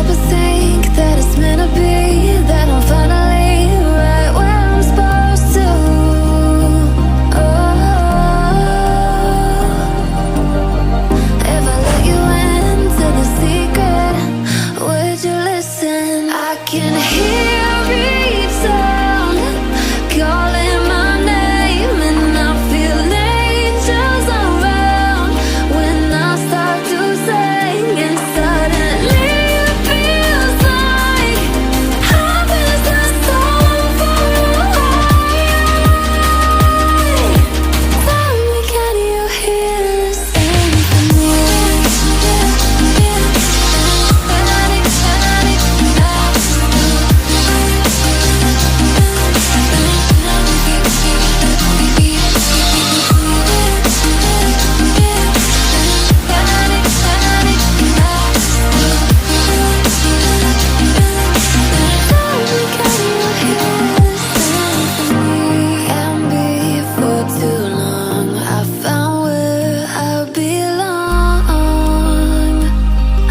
but think that it's meant to be, that I'm finally right where I'm supposed to. If I let you into the secret, would you listen? I can hear each sound calling my name, and I feel angels around when I start to sing, and suddenly it feels like heaven is a song for Tell me, can you hear the symphony? And before too long, I found where I belong.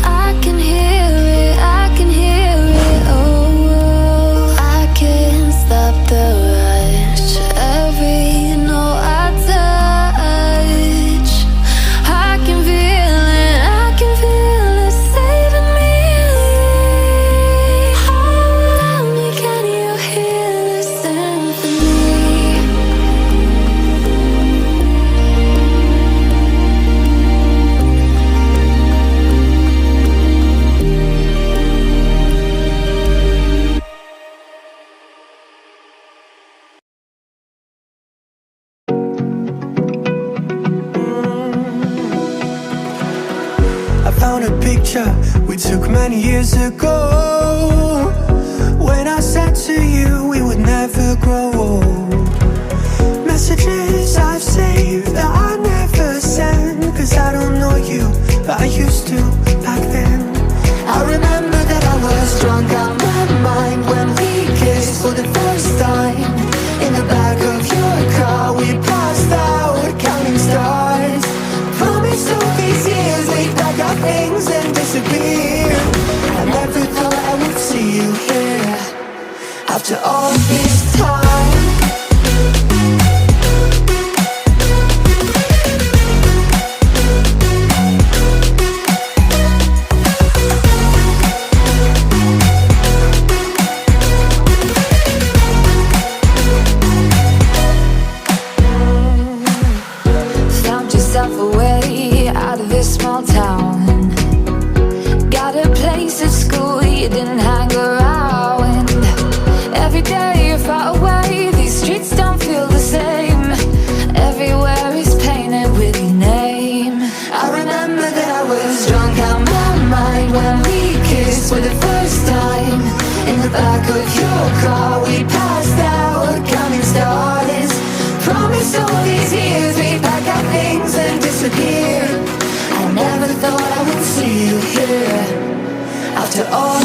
I can hear it, I can hear it, oh. I can't stop the rush, every note I touch. I can feel it saving me. Tell me, can you hear the symphony? I found a picture we took many years ago, when I said to you we would never grow old. Messages I've saved that I never send, cause I don't know you, but I used to back then. I remember that I was drunk out my mind when we kissed for the first time. In the back of your car we passed out counting stars. Promised all these years we'd pack our things and disappear. I never thought I would see you here after all this time. Found yourself a way out of this small town. Got a place at school you didn't hang around. Every day you're far away, these streets don't feel the same. Everywhere is painted with your name. I remember that I was drunk out my mind when we kissed for the first time. In the back of your car we passed out counting stars. Promised all these years we'd pack our things and disappear. I never thought I would see you here after all